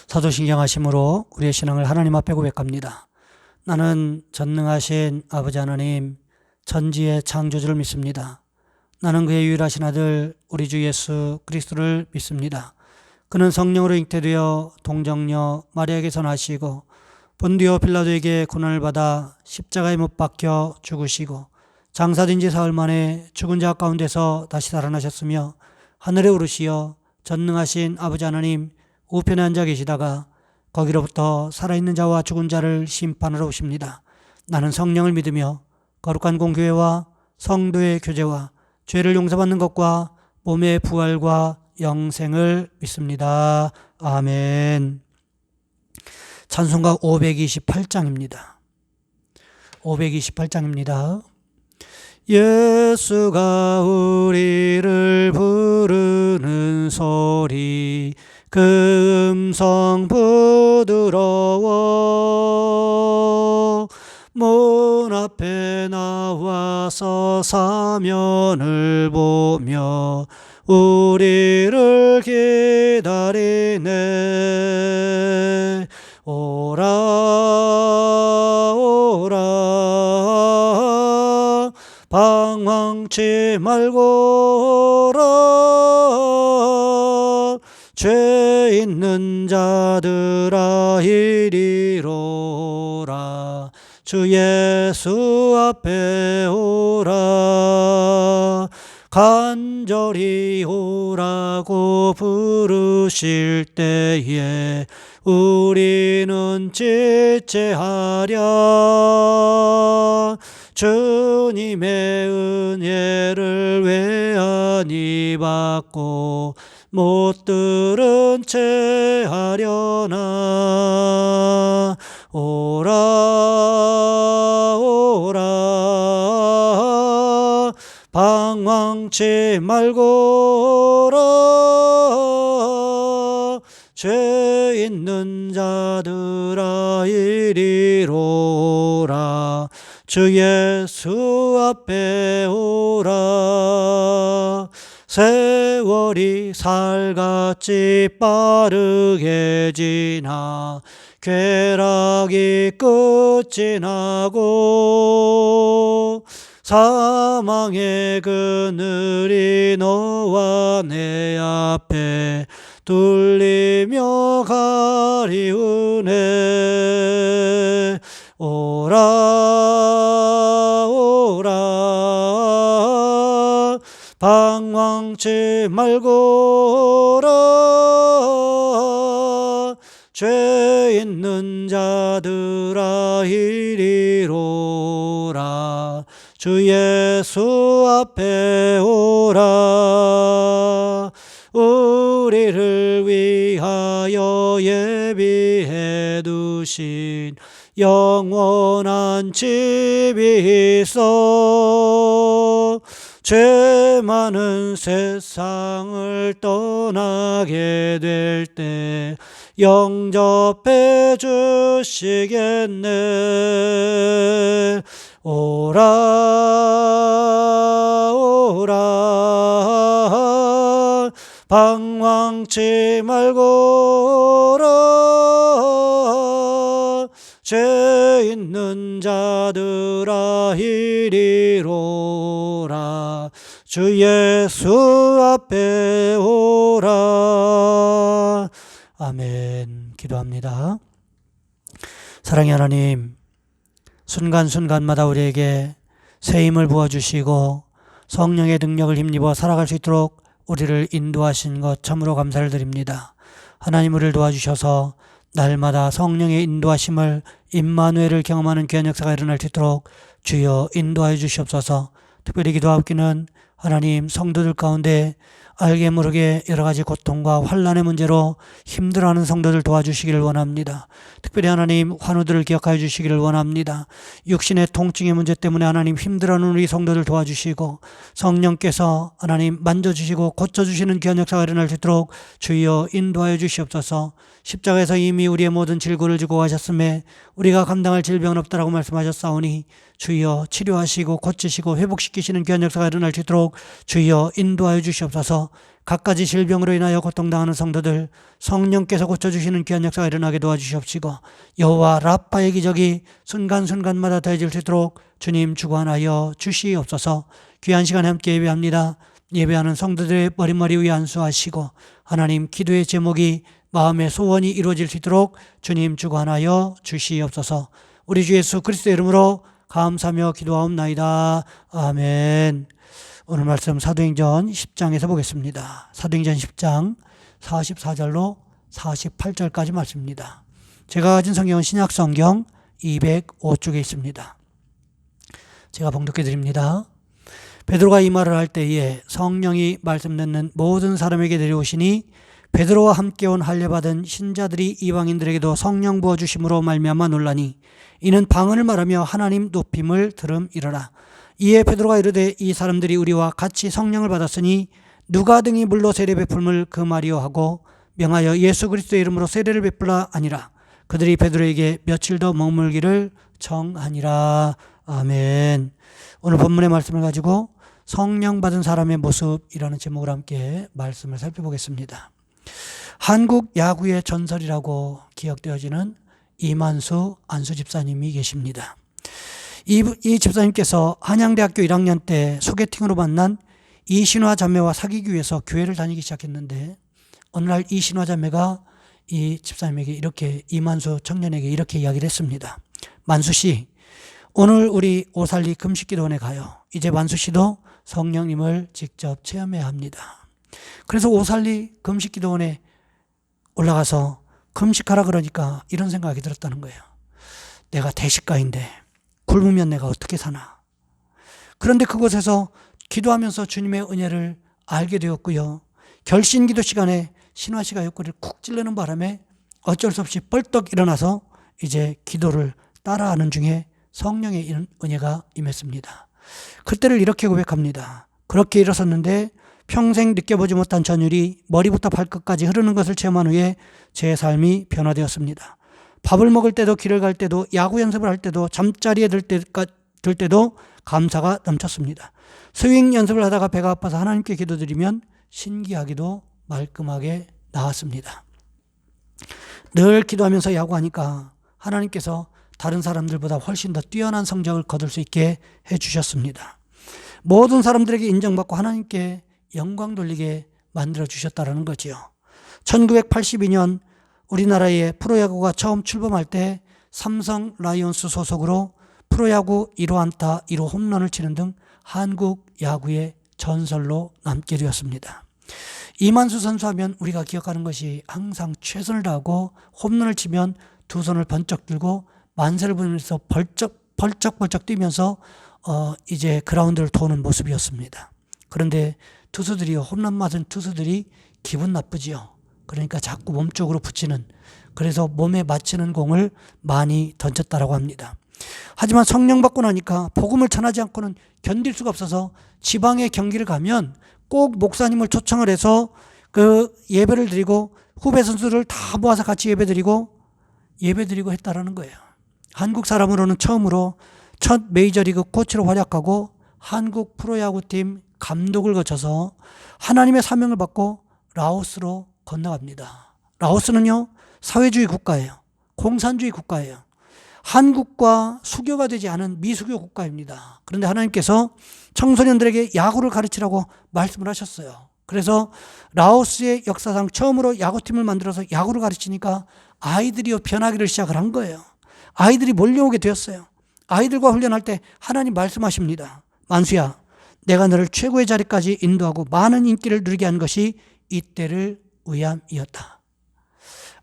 사도신경하심으로 우리의 신앙을 하나님 앞에 고백합니다. 나는 전능하신 아버지 하나님, 천지의 창조주를 믿습니다. 나는 그의 유일하신 아들 우리 주 예수 그리스도를 믿습니다. 그는 성령으로 잉태되어 동정녀 마리아에게서 나시고 본디오 빌라도에게 고난을 받아 십자가에 못 박혀 죽으시고 장사된 지 사흘 만에 죽은 자 가운데서 다시 살아나셨으며 하늘에 오르시어 전능하신 아버지 하나님 우편에 앉아 계시다가 거기로부터 살아있는 자와 죽은 자를 심판하러 오십니다. 나는 성령을 믿으며 거룩한 공교회와 성도의 교제와 죄를 용서받는 것과 몸의 부활과 영생을 믿습니다. 아멘. 찬송가 528장입니다. 528장입니다. 예수가 우리를 부르는 소리 그 음성 부드러워 문 앞에 나와서 사면을 보며 우리를 기다리네. 오라 오라 방황치 말고 오라 죄 있는 자들아 이리로 오라 주 예수 앞에 오라 간절히 오라고 부르실 때에 우리는 지체하랴. 주님의 은혜를 외안히 받고 못 들은 채 하려나. 오라 오라 방황치 말고 오라 죄 있는 자들아 이리로 오라 주 예수 앞에 오라. 세월이 살같이 빠르게 지나 쾌락이 끝이 나고 사망의 그늘이 너와 내 앞에 뚫리며 가리우네. 오라 오라 방황치 말고 오라 죄 있는 자들아 이리로 오라 주 예수 앞에 오라. 우리를 위하여 예비해 두신 영원한 집이 있어 죄 많은 세상을 떠나게 될 때 영접해 주시겠네. 오라 오라 방황치 말고 오라 죄 있는 자들아 이리로 오라 주 예수 앞에 오라. 아멘. 기도합니다. 사랑의 하나님, 순간순간마다 우리에게 새 힘을 부어주시고 성령의 능력을 힘입어 살아갈 수 있도록 우리를 인도하신 것 참으로 감사를 드립니다. 하나님 우리를 도와주셔서 날마다 성령의 인도하심을 임마누엘을 경험하는 귀한 역사가 일어날 수 있도록 주여 인도하여 주시옵소서. 특별히 기도하옵기는 하나님 성도들 가운데 알게 모르게 여러 가지 고통과 환난의 문제로 힘들어하는 성도들 도와주시기를 원합니다. 특별히 하나님 환우들을 기억하여 주시기를 원합니다. 육신의 통증의 문제 때문에 하나님 힘들어하는 우리 성도들 도와주시고 성령께서 하나님 만져주시고 고쳐주시는 귀한 역사가 일어날 수 있도록 주여 인도하여 주시옵소서. 십자가에서 이미 우리의 모든 질고를 지고 가셨음에 우리가 감당할 질병은 없다라고 말씀하셨사오니 주여 치료하시고 고치시고 회복시키시는 귀한 역사가 일어날 수 있도록 주여 인도하여 주시옵소서. 갖가지 질병으로 인하여 고통당하는 성도들 성령께서 고쳐주시는 귀한 역사가 일어나게 도와주시옵시고, 여호와 라파의 기적이 순간순간마다 더해질 수 있도록 주님 주관하여 주시옵소서. 귀한 시간에 함께 예배합니다. 예배하는 성도들의 머릿머리 위에 안수하시고, 하나님 기도의 제목이 마음의 소원이 이루어질 수 있도록 주님 주관하여 주시옵소서. 우리 주 예수 그리스도의 이름으로 감사하며 기도하옵나이다. 아멘. 오늘 말씀 사도행전 10장에서 보겠습니다. 사도행전 10장 44절로 48절까지 말씀입니다. 제가 가진 성경은 신약성경 205쪽에 있습니다. 제가 봉독해 드립니다. 베드로가 이 말을 할 때에 성령이 말씀 듣는 모든 사람에게 내려오시니, 베드로와 함께 온 할례받은 신자들이 이방인들에게도 성령 부어주심으로 말미암아 놀라니, 이는 방언을 말하며 하나님 높임을 들음이러라. 이에 베드로가 이르되, 이 사람들이 우리와 같이 성령을 받았으니 누가 등이 물로 세례 베풀음을 금하리요 하고 명하여 예수 그리스도의 이름으로 세례를 베풀라 아니라, 그들이 베드로에게 며칠 더 머물기를 청하니라. 아멘. 오늘 본문의 말씀을 가지고 성령 받은 사람의 모습이라는 제목으로 함께 말씀을 살펴보겠습니다. 한국 야구의 전설이라고 기억되어지는 이만수 안수 집사님이 계십니다. 이 집사님께서 한양대학교 1학년 때 소개팅으로 만난 이신화 자매와 사귀기 위해서 교회를 다니기 시작했는데, 어느 날 이신화 자매가 이 집사님에게 이렇게, 이만수 청년에게 이렇게 이야기를 했습니다. 만수 씨, 오늘 우리 오살리 금식기도원에 가요. 이제 만수 씨도 성령님을 직접 체험해야 합니다. 그래서 오살리 금식기도원에 올라가서 금식하라 그러니까 이런 생각이 들었다는 거예요. 내가 대식가인데 굶으면 내가 어떻게 사나. 그런데 그곳에서 기도하면서 주님의 은혜를 알게 되었고요. 결신기도 시간에 신화 씨가 옆구리를 쿡 찔르는 바람에 어쩔 수 없이 벌떡 일어나서 이제 기도를 따라하는 중에 성령의 은혜가 임했습니다. 그때를 이렇게 고백합니다. 그렇게 일어섰는데 평생 느껴보지 못한 전율이 머리부터 발끝까지 흐르는 것을 체험한 후에 제 삶이 변화되었습니다. 밥을 먹을 때도, 길을 갈 때도, 야구 연습을 할 때도, 잠자리에 들 때도 감사가 넘쳤습니다. 스윙 연습을 하다가 배가 아파서 하나님께 기도드리면 신기하게도 말끔하게 나왔습니다. 늘 기도하면서 야구하니까 하나님께서 다른 사람들보다 훨씬 더 뛰어난 성적을 거둘 수 있게 해주셨습니다. 모든 사람들에게 인정받고 하나님께 영광 돌리게 만들어주셨다는 거지요. 1982년 우리나라의 프로야구가 처음 출범할 때 삼성 라이온스 소속으로 프로야구 1호 안타 1호 홈런을 치는 등 한국 야구의 전설로 남게 되었습니다. 이만수 선수 하면 우리가 기억하는 것이 항상 최선을 다하고 홈런을 치면 두 손을 번쩍 들고 만세를 부르면서 벌쩍 뛰면서 이제 그라운드를 도는 모습이었습니다. 그런데 홈런 맞은 투수들이 기분 나쁘지요. 그러니까 자꾸 몸쪽으로 붙이는, 그래서 몸에 맞히는 공을 많이 던졌다라고 합니다. 하지만 성령 받고 나니까 복음을 전하지 않고는 견딜 수가 없어서 지방의 경기를 가면 꼭 목사님을 초청을 해서 그 예배를 드리고 후배 선수를 다 모아서 같이 예배드리고 했다라는 거예요. 한국 사람으로는 처음으로 첫 메이저리그 코치로 활약하고 한국 프로야구팀 감독을 거쳐서 하나님의 사명을 받고 라오스로 건너갑니다. 라오스는요, 사회주의 국가예요. 공산주의 국가예요. 한국과 수교가 되지 않은 미수교 국가입니다. 그런데 하나님께서 청소년들에게 야구를 가르치라고 말씀을 하셨어요. 그래서 라오스의 역사상 처음으로 야구팀을 만들어서 야구를 가르치니까 아이들이 변하기를 시작을 한 거예요. 아이들이 몰려오게 되었어요. 아이들과 훈련할 때 하나님 말씀하십니다. 만수야, 내가 너를 최고의 자리까지 인도하고 많은 인기를 누리게 한 것이 이때를 위함이었다.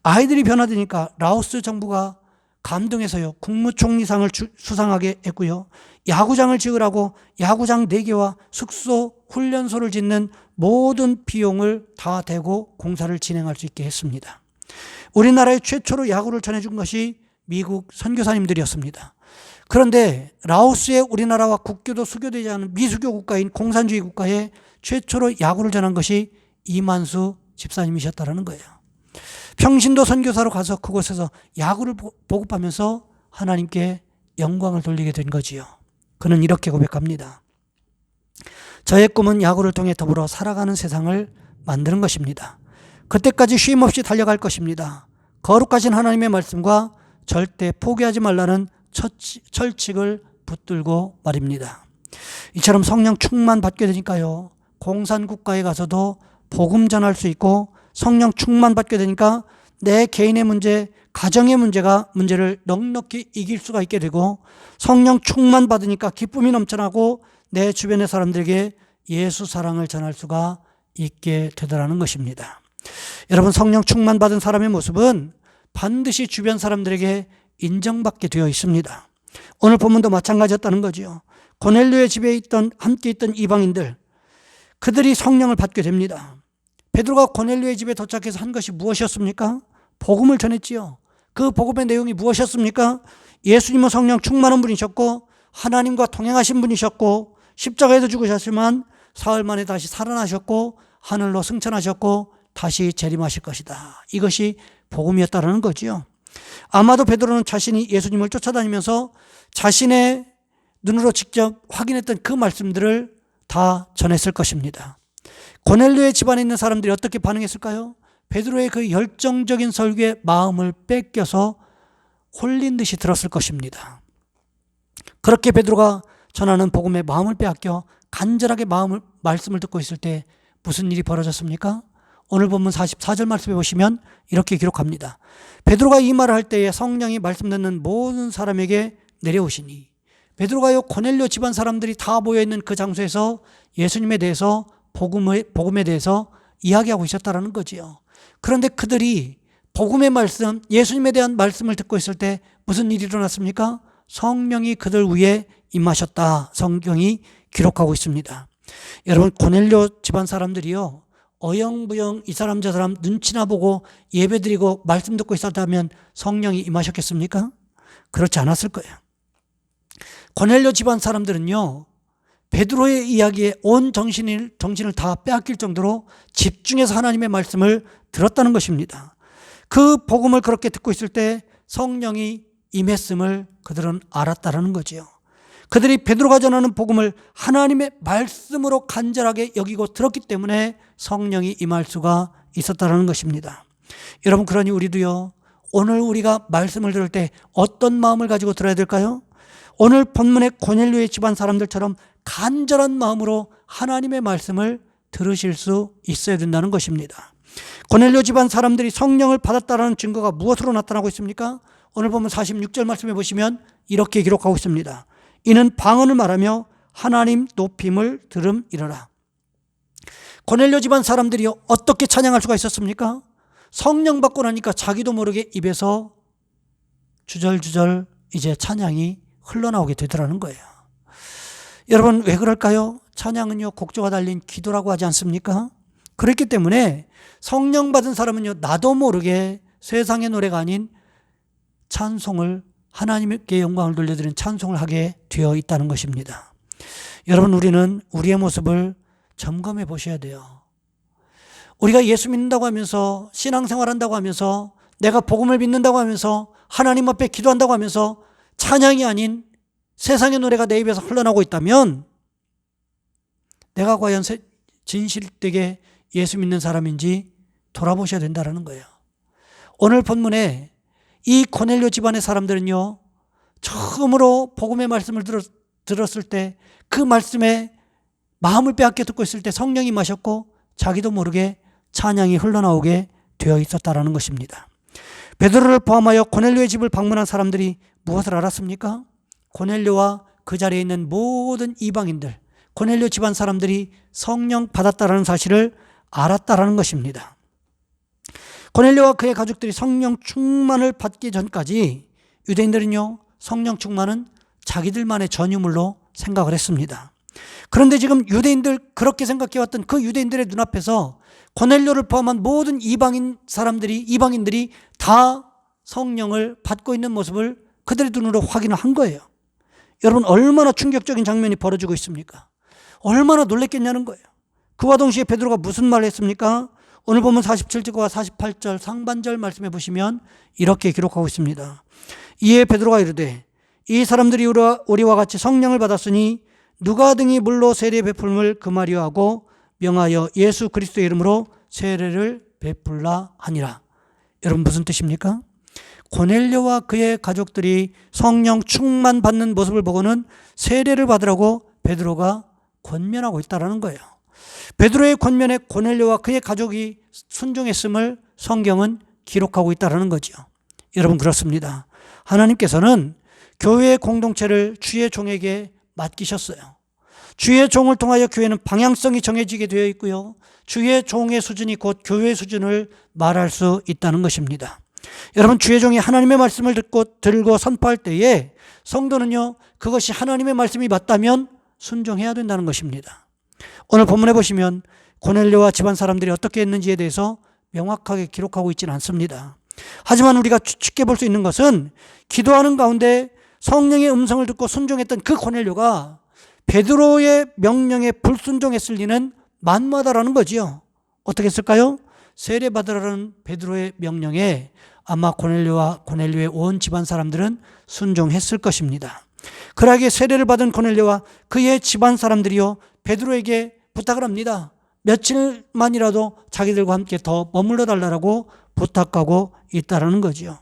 아이들이 변화되니까 라오스 정부가 감동해서요, 국무총리상을 수상하게 했고요, 야구장을 지으라고 야구장 4개와 숙소, 훈련소를 짓는 모든 비용을 다 대고 공사를 진행할 수 있게 했습니다. 우리나라에 최초로 야구를 전해준 것이 미국 선교사님들이었습니다. 그런데 라오스의 우리나라와 국교도 수교되지 않은 미수교 국가인 공산주의 국가에 최초로 야구를 전한 것이 이만수 집사님이셨다는 거예요. 평신도 선교사로 가서 그곳에서 야구를 보급하면서 하나님께 영광을 돌리게 된 거지요. 그는 이렇게 고백합니다. 저의 꿈은 야구를 통해 더불어 살아가는 세상을 만드는 것입니다. 그때까지 쉼없이 달려갈 것입니다. 거룩하신 하나님의 말씀과 절대 포기하지 말라는 철칙을 붙들고 말입니다. 이처럼 성령 충만 받게 되니까요, 공산국가에 가서도 복음 전할 수 있고, 성령 충만 받게 되니까 내 개인의 문제, 가정의 문제를 넉넉히 이길 수가 있게 되고, 성령 충만 받으니까 기쁨이 넘쳐나고 내 주변의 사람들에게 예수 사랑을 전할 수가 있게 되더라는 것입니다. 여러분, 성령 충만 받은 사람의 모습은 반드시 주변 사람들에게 인정받게 되어 있습니다. 오늘 본문도 마찬가지였다는 거죠. 고넬료의 집에 함께 있던 이방인들, 그들이 성령을 받게 됩니다. 베드로가 고넬료의 집에 도착해서 한 것이 무엇이었습니까? 복음을 전했지요. 그 복음의 내용이 무엇이었습니까? 예수님은 성령 충만한 분이셨고 하나님과 동행하신 분이셨고 십자가에서 죽으셨지만 사흘 만에 다시 살아나셨고 하늘로 승천하셨고 다시 재림하실 것이다. 이것이 복음이었다는 거지요. 아마도 베드로는 자신이 예수님을 쫓아다니면서 자신의 눈으로 직접 확인했던 그 말씀들을 다 전했을 것입니다. 고넬료의 집안에 있는 사람들이 어떻게 반응했을까요? 베드로의 그 열정적인 설교에 마음을 뺏겨서 홀린 듯이 들었을 것입니다. 그렇게 베드로가 전하는 복음에 마음을 빼앗겨 간절하게 말씀을 듣고 있을 때 무슨 일이 벌어졌습니까? 오늘 본문 44절 말씀해 보시면 이렇게 기록합니다. 베드로가 이 말을 할 때에 성령이 말씀 듣는 모든 사람에게 내려오시니, 베드로가요, 고넬료 집안 사람들이 다 모여있는 그 장소에서 예수님에 대해서 복음에 대해서 이야기하고 있었다는 거지요. 그런데 그들이 복음의 말씀, 예수님에 대한 말씀을 듣고 있을 때 무슨 일이 일어났습니까? 성령이 그들 위에 임하셨다. 성경이 기록하고 있습니다. 여러분, 고넬료 집안 사람들이요, 어영부영 이 사람 저 사람 눈치나 보고 예배드리고 말씀 듣고 있었다면 성령이 임하셨겠습니까? 그렇지 않았을 거예요. 고넬료 집안 사람들은요, 베드로의 이야기에 온 정신을 다 빼앗길 정도로 집중해서 하나님의 말씀을 들었다는 것입니다. 그 복음을 그렇게 듣고 있을 때 성령이 임했음을 그들은 알았다는 거지요. 그들이 베드로가 전하는 복음을 하나님의 말씀으로 간절하게 여기고 들었기 때문에 성령이 임할 수가 있었다는 것입니다. 여러분, 그러니 우리도요, 오늘 우리가 말씀을 들을 때 어떤 마음을 가지고 들어야 될까요? 오늘 본문의 고넬료의 집안 사람들처럼 간절한 마음으로 하나님의 말씀을 들으실 수 있어야 된다는 것입니다. 고넬료 집안 사람들이 성령을 받았다는 증거가 무엇으로 나타나고 있습니까? 오늘 보면 46절 말씀해 보시면 이렇게 기록하고 있습니다. 이는 방언을 말하며 하나님 높임을 들음이러라. 고넬료 집안 사람들이 어떻게 찬양할 수가 있었습니까? 성령 받고 나니까 자기도 모르게 입에서 주절주절 이제 찬양이 흘러나오게 되더라는 거예요. 여러분, 왜 그럴까요? 찬양은요, 곡조가 달린 기도라고 하지 않습니까? 그렇기 때문에 성령 받은 사람은요, 나도 모르게 세상의 노래가 아닌 찬송을, 하나님께 영광을 돌려드리는 찬송을 하게 되어 있다는 것입니다. 여러분, 우리는 우리의 모습을 점검해 보셔야 돼요. 우리가 예수 믿는다고 하면서, 신앙생활 한다고 하면서, 내가 복음을 믿는다고 하면서, 하나님 앞에 기도한다고 하면서 찬양이 아닌 세상의 노래가 내 입에서 흘러나오고 있다면 내가 과연 진실되게 예수 믿는 사람인지 돌아보셔야 된다는 거예요. 오늘 본문에 이 고넬료 집안의 사람들은요, 처음으로 복음의 말씀을 들었을 때 그 말씀에 마음을 빼앗겨 듣고 있을 때 성령이 임하셨고 자기도 모르게 찬양이 흘러나오게 되어 있었다는 것입니다. 베드로를 포함하여 고넬료의 집을 방문한 사람들이 무엇을 알았습니까? 고넬료와 그 자리에 있는 모든 이방인들, 고넬료 집안 사람들이 성령 받았다는 사실을 알았다는 것입니다. 고넬료와 그의 가족들이 성령 충만을 받기 전까지 유대인들은요, 성령 충만은 자기들만의 전유물로 생각을 했습니다. 그런데 지금 유대인들 그렇게 생각해왔던 그 유대인들의 눈앞에서 고넬료를 포함한 모든 이방인들이 다 성령을 받고 있는 모습을 그들의 눈으로 확인을 한 거예요. 여러분, 얼마나 충격적인 장면이 벌어지고 있습니까? 얼마나 놀랬겠냐는 거예요. 그와 동시에 베드로가 무슨 말을 했습니까? 오늘 보면 47절과 48절 상반절 말씀해 보시면 이렇게 기록하고 있습니다. 이에 베드로가 이르되 이 사람들이 우리와 같이 성령을 받았으니 누가 등이 물로 세례 베풀음을 금하려 하고 명하여 예수 그리스도의 이름으로 세례를 베풀라 하니라. 여러분 무슨 뜻입니까? 고넬료와 그의 가족들이 성령 충만 받는 모습을 보고는 세례를 받으라고 베드로가 권면하고 있다는 거예요. 베드로의 권면에 고넬료와 그의 가족이 순종했음을 성경은 기록하고 있다는 거죠. 여러분 그렇습니다. 하나님께서는 교회의 공동체를 주의 종에게 맡기셨어요. 주의 종을 통하여 교회는 방향성이 정해지게 되어 있고요. 주의 종의 수준이 곧 교회의 수준을 말할 수 있다는 것입니다. 여러분 주의 종이 하나님의 말씀을 들고 선포할 때에 성도는요 그것이 하나님의 말씀이 맞다면 순종해야 된다는 것입니다. 오늘 본문에 보시면 고넬료와 집안 사람들이 어떻게 했는지에 대해서 명확하게 기록하고 있지는 않습니다. 하지만 우리가 쉽게 볼 수 있는 것은 기도하는 가운데 성령의 음성을 듣고 순종했던 그 고넬료가 베드로의 명령에 불순종했을 리는 만무하다라는 거지요. 어떻게 했을까요? 세례받으라는 베드로의 명령에 아마 고넬료와 고넬료의 온 집안 사람들은 순종했을 것입니다. 그러하기에 세례를 받은 고넬료와 그의 집안 사람들이요 베드로에게 부탁을 합니다. 며칠만이라도 자기들과 함께 더 머물러 달라고 부탁하고 있다는 거죠.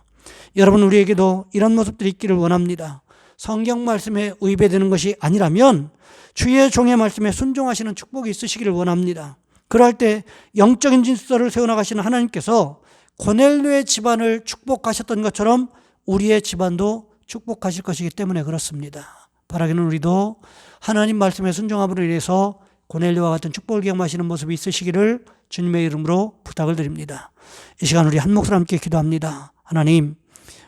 여러분 우리에게도 이런 모습들이 있기를 원합니다. 성경 말씀에 의배되는 것이 아니라면 주의 종의 말씀에 순종하시는 축복이 있으시기를 원합니다. 그럴 때 영적인 질서를 세워나가시는 하나님께서 고넬료의 집안을 축복하셨던 것처럼 우리의 집안도 축복하실 것이기 때문에 그렇습니다. 바라기는 우리도 하나님 말씀에 순종함으로 인해서 고넬료와 같은 축복을 경험하시는 모습이 있으시기를 주님의 이름으로 부탁을 드립니다. 이 시간 우리 한 목소리 함께 기도합니다. 하나님,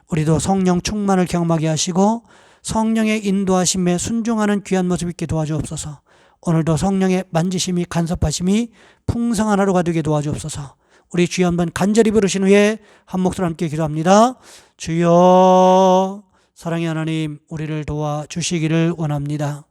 우리도 성령 충만을 경험하게 하시고 성령의 인도하심에 순종하는 귀한 모습 있게 도와주옵소서. 오늘도 성령의 만지심이 간섭하심이 풍성한 하루가 되게 도와주옵소서. 우리 주여 한번 간절히 부르신 후에 한 목소리 함께 기도합니다. 주여, 사랑의 하나님, 우리를 도와주시기를 원합니다.